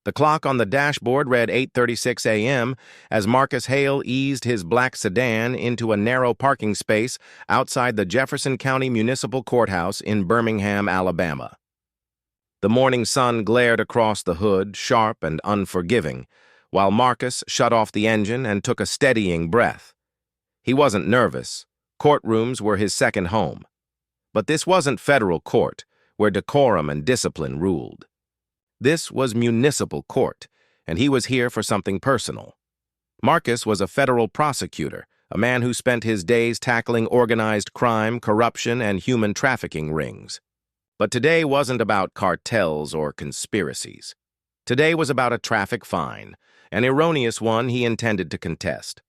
The clock on the dashboard read 8:36 a.m. as Marcus Hale eased his black sedan into a narrow parking space outside the Jefferson County Municipal Courthouse in Birmingham, Alabama. The morning sun glared across the hood, sharp and unforgiving, while Marcus shut off the engine and took a steadying breath. He wasn't nervous. Courtrooms were his second home. But this wasn't federal court, where decorum and discipline ruled. This was municipal court, and he was here for something personal. Marcus was a federal prosecutor, a man who spent his days tackling organized crime, corruption, and human trafficking rings. But today wasn't about cartels or conspiracies. Today was about a traffic fine, an erroneous one he intended to contest.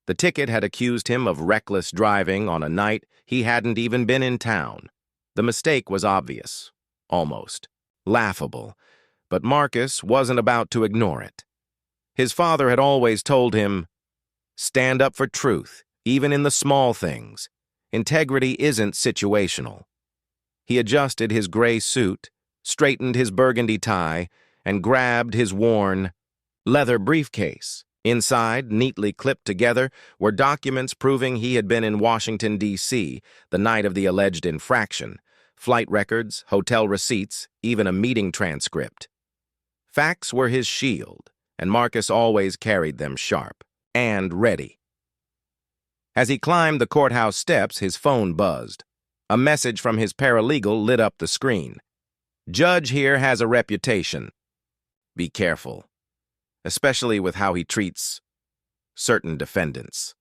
The ticket had accused him of reckless driving on a night he hadn't even been in town. The mistake was obvious, almost laughable, but Marcus wasn't about to ignore it. His father had always told him, "Stand up for truth, even in the small things. Integrity isn't situational." He adjusted his gray suit, straightened his burgundy tie, and grabbed his worn leather briefcase. Inside, neatly clipped together, were documents proving he had been in Washington, D.C. the night of the alleged infraction, flight records, hotel receipts, even a meeting transcript. Facts were his shield, and Marcus always carried them sharp and ready. As he climbed the courthouse steps, his phone buzzed. A message from his paralegal lit up the screen. "Judge here has a reputation. Be careful, especially with how he treats certain defendants."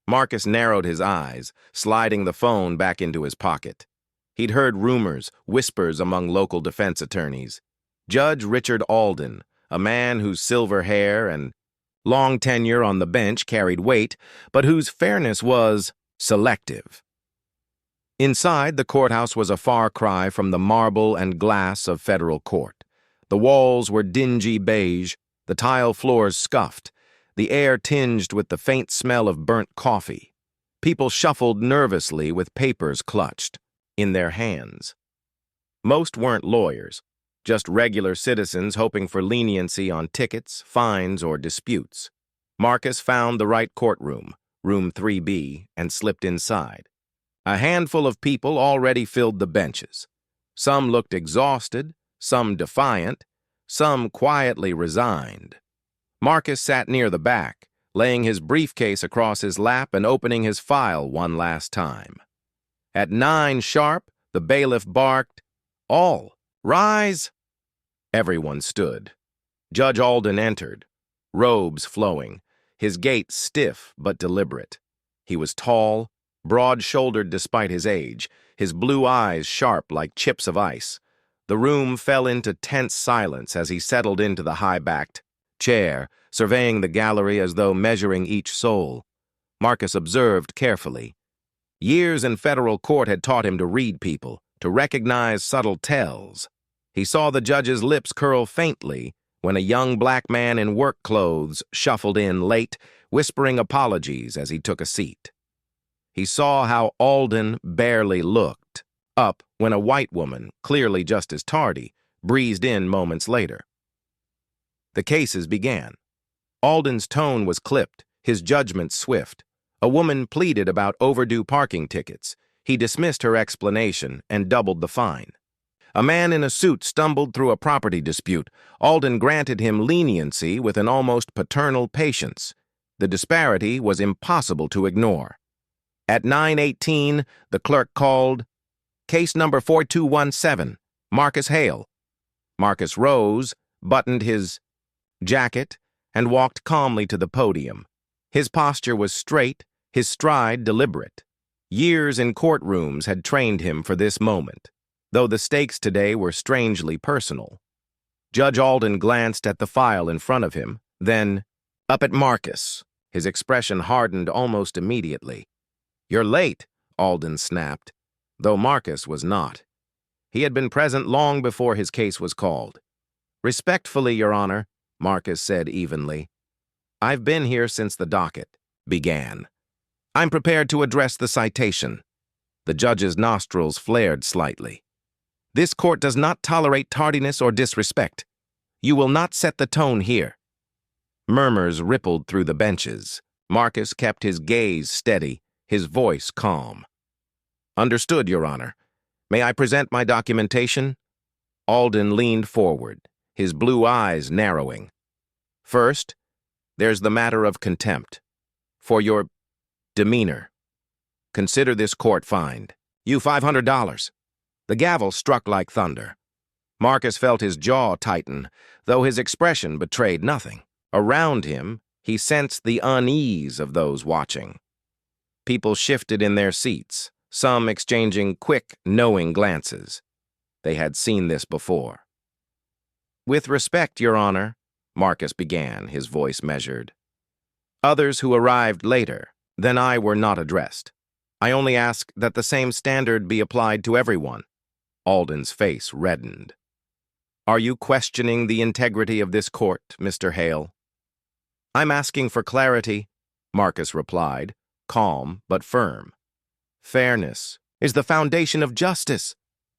Marcus narrowed his eyes, sliding the phone back into his pocket. He'd heard rumors, whispers among local defense attorneys. Judge Richard Alden, a man whose silver hair and long tenure on the bench carried weight, but whose fairness was selective. Inside, the courthouse was a far cry from the marble and glass of federal court. The walls were dingy beige, the tile floors scuffed, the air tinged with the faint smell of burnt coffee. People shuffled nervously with papers clutched in their hands. Most weren't lawyers, just regular citizens hoping for leniency on tickets, fines, or disputes. Marcus found the right courtroom, room 3B, and slipped inside. A handful of people already filled the benches. Some looked exhausted, some defiant, some quietly resigned. Marcus sat near the back, laying his briefcase across his lap and opening his file one last time. At 9 sharp, the bailiff barked, "All rise!" Everyone stood. Judge Alden entered, robes flowing, his gait stiff but deliberate. He was tall, broad-shouldered despite his age, his blue eyes sharp like chips of ice. The room fell into tense silence as he settled into the high-backed chair, surveying the gallery as though measuring each soul. Marcus observed carefully. Years in federal court had taught him to read people, to recognize subtle tells. He saw the judge's lips curl faintly when a young black man in work clothes shuffled in late, whispering apologies as he took a seat. He saw how Alden barely looked up when a white woman, clearly just as tardy, breezed in moments later. The cases began. Alden's tone was clipped, his judgment swift. A woman pleaded about overdue parking tickets. He dismissed her explanation and doubled the fine. A man in a suit stumbled through a property dispute. Alden granted him leniency with an almost paternal patience. The disparity was impossible to ignore. At 9:18, the clerk called, "Case number 4217, Marcus Hale." Marcus rose, buttoned his jacket, and walked calmly to the podium. His posture was straight, his stride deliberate. Years in courtrooms had trained him for this moment, though the stakes today were strangely personal. Judge Alden glanced at the file in front of him, then up at Marcus. His expression hardened almost immediately. "You're late," Alden snapped, though Marcus was not. He had been present long before his case was called. "Respectfully, Your Honor," Marcus said evenly. "I've been here since the docket began. I'm prepared to address the citation." The judge's nostrils flared slightly. "This court does not tolerate tardiness or disrespect. You will not set the tone here." Murmurs rippled through the benches. Marcus kept his gaze steady, his voice calm. "Understood, Your Honor. May I present my documentation?" Alden leaned forward, his blue eyes narrowing. "First, there's the matter of contempt. For your demeanor. Consider this court fined. You $500. The gavel struck like thunder. Marcus felt his jaw tighten, though his expression betrayed nothing. Around him, he sensed the unease of those watching. People shifted in their seats, some exchanging quick, knowing glances. They had seen this before. "With respect, Your Honor," Marcus began, his voice measured. "Others who arrived later than I were not addressed. I only ask that the same standard be applied to everyone." Alden's face reddened. "Are you questioning the integrity of this court, Mr. Hale?" "I'm asking for clarity," Marcus replied, calm but firm. "Fairness is the foundation of justice."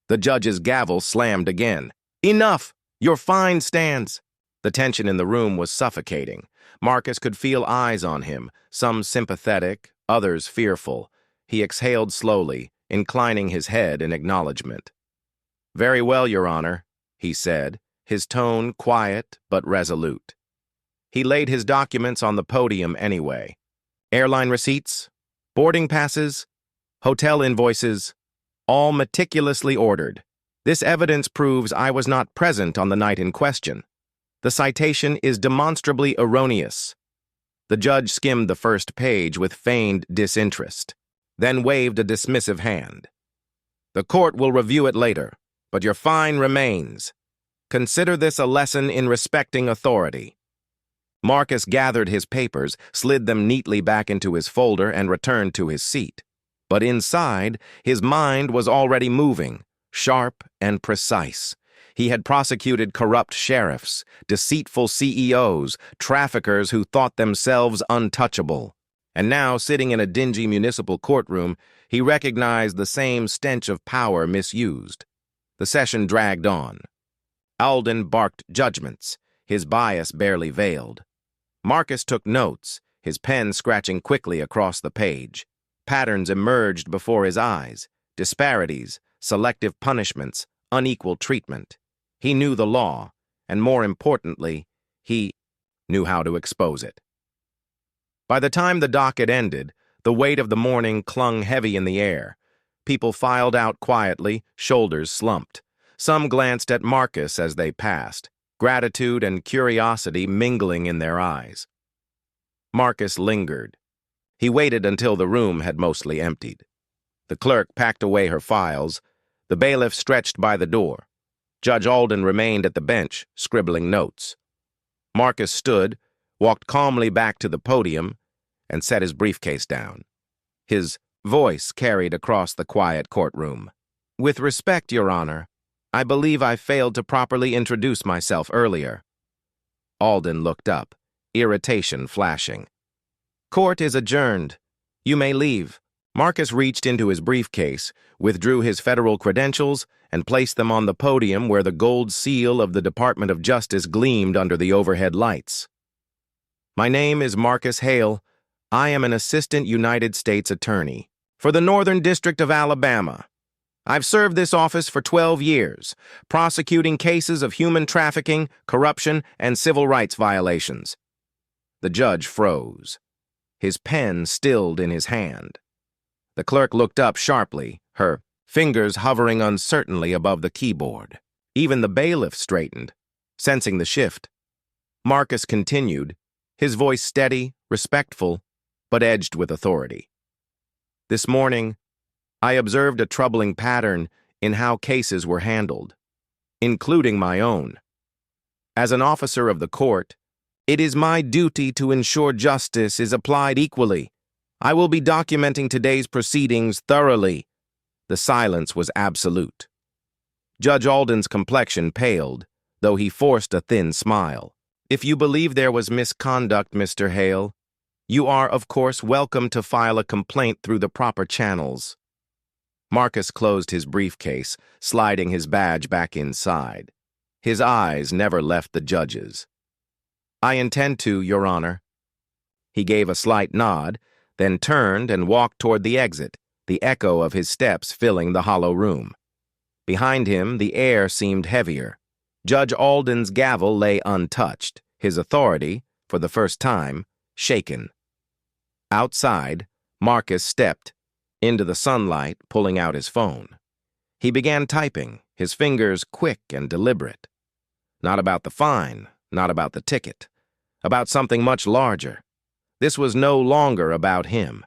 The judge's gavel slammed again. "Enough! Your fine stands." The tension in the room was suffocating. Marcus could feel eyes on him, some sympathetic, others fearful. He exhaled slowly, inclining his head in acknowledgement. "Very well, Your Honor," he said, his tone quiet but resolute. He laid his documents on the podium anyway. Airline receipts, boarding passes, hotel invoices, all meticulously ordered. This evidence proves I was not present on the night in question. The citation is demonstrably erroneous. The judge skimmed the first page with feigned disinterest, then waved a dismissive hand. "The court will review it later, but your fine remains. Consider this a lesson in respecting authority." Marcus gathered his papers, slid them neatly back into his folder, and returned to his seat. But inside, his mind was already moving, sharp and precise. He had prosecuted corrupt sheriffs, deceitful CEOs, traffickers who thought themselves untouchable. And now, sitting in a dingy municipal courtroom, he recognized the same stench of power misused. The session dragged on. Alden barked judgments, his bias barely veiled. Marcus took notes, his pen scratching quickly across the page. Patterns emerged before his eyes, disparities, selective punishments, unequal treatment. He knew the law, and more importantly, he knew how to expose it. By the time the docket ended, the weight of the morning clung heavy in the air. People filed out quietly, shoulders slumped. Some glanced at Marcus as they passed, gratitude and curiosity mingling in their eyes. Marcus lingered. He waited until the room had mostly emptied. The clerk packed away her files. The bailiff stretched by the door. Judge Alden remained at the bench, scribbling notes. Marcus stood, walked calmly back to the podium, and set his briefcase down. His voice carried across the quiet courtroom. "With respect, Your Honor, I believe I failed to properly introduce myself earlier." Alden looked up, irritation flashing. "Court is adjourned. You may leave." Marcus reached into his briefcase, withdrew his federal credentials, and placed them on the podium where the gold seal of the Department of Justice gleamed under the overhead lights. "My name is Marcus Hale. I am an assistant United States attorney for the Northern District of Alabama. I've served this office for 12 years, prosecuting cases of human trafficking, corruption, and civil rights violations." The judge froze. His pen stilled in his hand. The clerk looked up sharply, her fingers hovering uncertainly above the keyboard. Even the bailiff straightened, sensing the shift. Marcus continued, his voice steady, respectful, but edged with authority. "This morning, I observed a troubling pattern in how cases were handled, including my own. As an officer of the court, it is my duty to ensure justice is applied equally. I will be documenting today's proceedings thoroughly." The silence was absolute. Judge Alden's complexion paled, though he forced a thin smile. "If you believe there was misconduct, Mr. Hale, you are, of course, welcome to file a complaint through the proper channels." Marcus closed his briefcase, sliding his badge back inside. His eyes never left the judge's. "I intend to, Your Honor." He gave a slight nod, then turned and walked toward the exit, the echo of his steps filling the hollow room. Behind him, the air seemed heavier. Judge Alden's gavel lay untouched, his authority, for the first time, shaken. Outside, Marcus stepped into the sunlight, pulling out his phone. He began typing, his fingers quick and deliberate. Not about the fine, not about the ticket, about something much larger. This was no longer about him.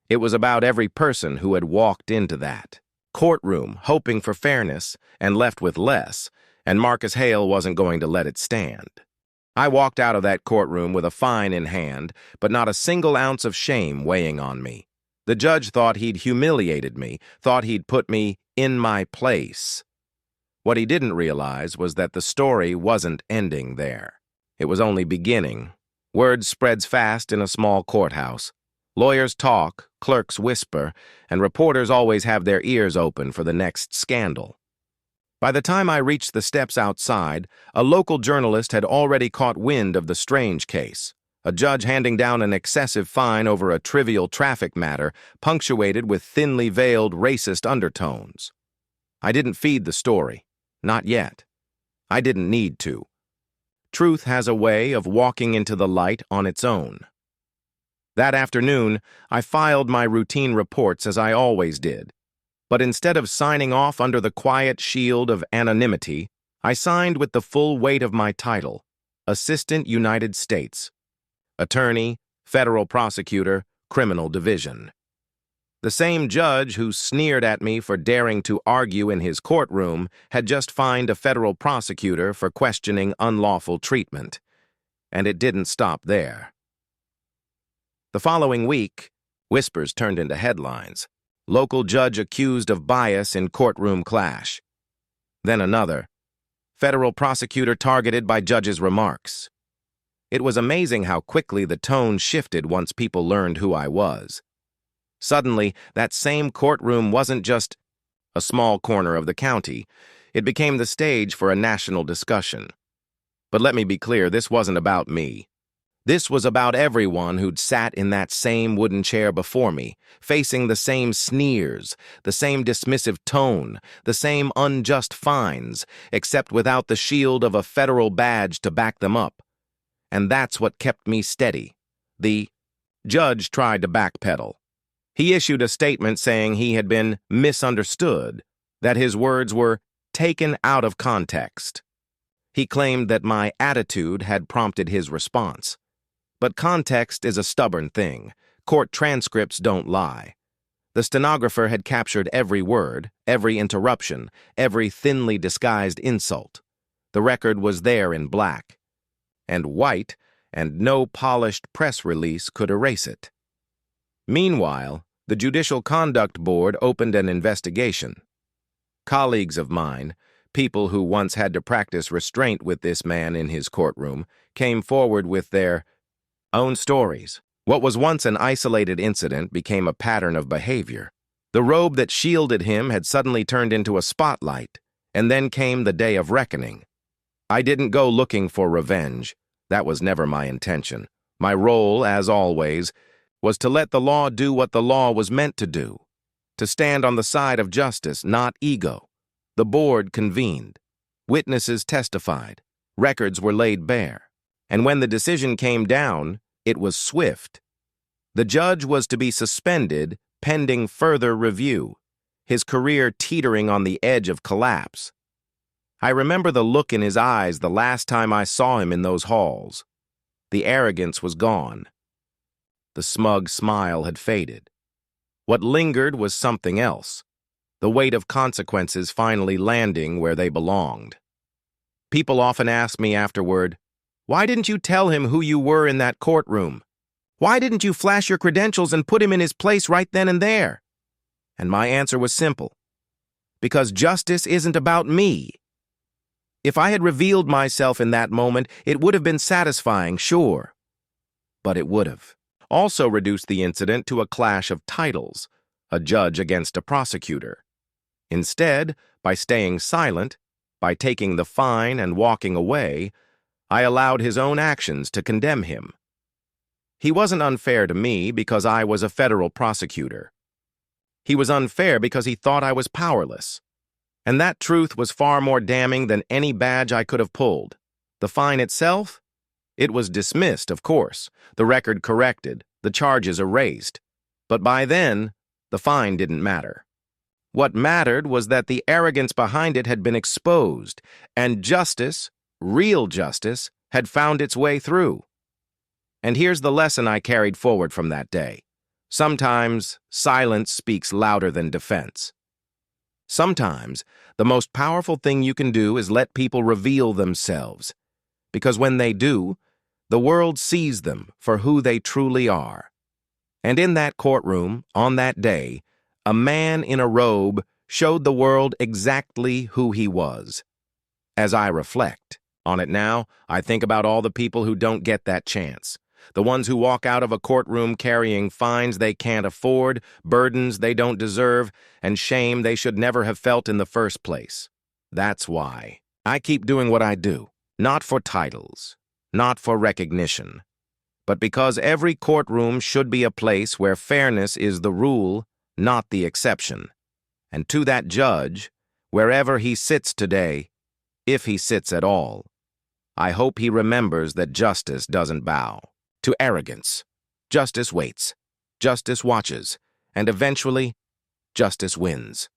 It was about every person who had walked into that courtroom, hoping for fairness, and left with less, and Marcus Hale wasn't going to let it stand. I walked out of that courtroom with a fine in hand, but not a single ounce of shame weighing on me. The judge thought he'd humiliated me, thought he'd put me in my place. What he didn't realize was that the story wasn't ending there. It was only beginning. Word spreads fast in a small courthouse. Lawyers talk, clerks whisper, and reporters always have their ears open for the next scandal. By the time I reached the steps outside, a local journalist had already caught wind of the strange case. A judge handing down an excessive fine over a trivial traffic matter, punctuated with thinly veiled racist undertones. I didn't feed the story. Not yet. I didn't need to. Truth has a way of walking into the light on its own. That afternoon, I filed my routine reports as I always did. But instead of signing off under the quiet shield of anonymity, I signed with the full weight of my title, Assistant United States, Attorney, Federal Prosecutor, Criminal Division. The same judge who sneered at me for daring to argue in his courtroom had just fined a federal prosecutor for questioning unlawful treatment. And it didn't stop there. The following week, whispers turned into headlines. Local judge accused of bias in courtroom clash. Then another. Federal prosecutor targeted by judge's remarks. It was amazing how quickly the tone shifted once people learned who I was. Suddenly, that same courtroom wasn't just a small corner of the county. It became the stage for a national discussion. But let me be clear, this wasn't about me. This was about everyone who'd sat in that same wooden chair before me, facing the same sneers, the same dismissive tone, the same unjust fines, except without the shield of a federal badge to back them up. And that's what kept me steady. The judge tried to backpedal. He issued a statement saying he had been misunderstood, that his words were taken out of context. He claimed that my attitude had prompted his response. But context is a stubborn thing. Court transcripts don't lie. The stenographer had captured every word, every interruption, every thinly disguised insult. The record was there in black and white, and no polished press release could erase it. Meanwhile, the Judicial Conduct Board opened an investigation. Colleagues of mine, people who once had to practice restraint with this man in his courtroom, came forward with their own stories. What was once an isolated incident became a pattern of behavior. The robe that shielded him had suddenly turned into a spotlight, and then came the day of reckoning. I didn't go looking for revenge. That was never my intention. My role, as always, was to let the law do what the law was meant to do, to stand on the side of justice, not ego. The board convened. Witnesses testified. Records were laid bare. And when the decision came down, it was swift. The judge was to be suspended pending further review, his career teetering on the edge of collapse. I remember the look in his eyes the last time I saw him in those halls. The arrogance was gone. The smug smile had faded. What lingered was something else, the weight of consequences finally landing where they belonged. People often ask me afterward, "Why didn't you tell him who you were in that courtroom? Why didn't you flash your credentials and put him in his place right then and there?" And my answer was simple. Because justice isn't about me. If I had revealed myself in that moment, it would have been satisfying, sure. But it would have also reduced the incident to a clash of titles, a judge against a prosecutor. Instead, by staying silent, By taking the fine and walking away, I allowed his own actions to condemn him. He wasn't unfair to me because I was a federal prosecutor. He was unfair because he thought I was powerless. And that truth was far more damning than any badge I could have pulled. The fine itself? It was dismissed, of course, the record corrected, the charges erased. But by then, the fine didn't matter. What mattered was that the arrogance behind it had been exposed, and justice, real justice, had found its way through. And here's the lesson I carried forward from that day. Sometimes, silence speaks louder than defense. Sometimes, the most powerful thing you can do is let people reveal themselves. Because when they do, the world sees them for who they truly are. And in that courtroom, on that day, a man in a robe showed the world exactly who he was. As I reflect on it now, I think about all the people who don't get that chance. The ones who walk out of a courtroom carrying fines they can't afford, burdens they don't deserve, and shame they should never have felt in the first place. That's why I keep doing what I do, not for titles, not for recognition, but because every courtroom should be a place where fairness is the rule, not the exception. And to that judge, wherever he sits today, if he sits at all, I hope he remembers that justice doesn't bow to arrogance. Justice waits, justice watches, and eventually, justice wins.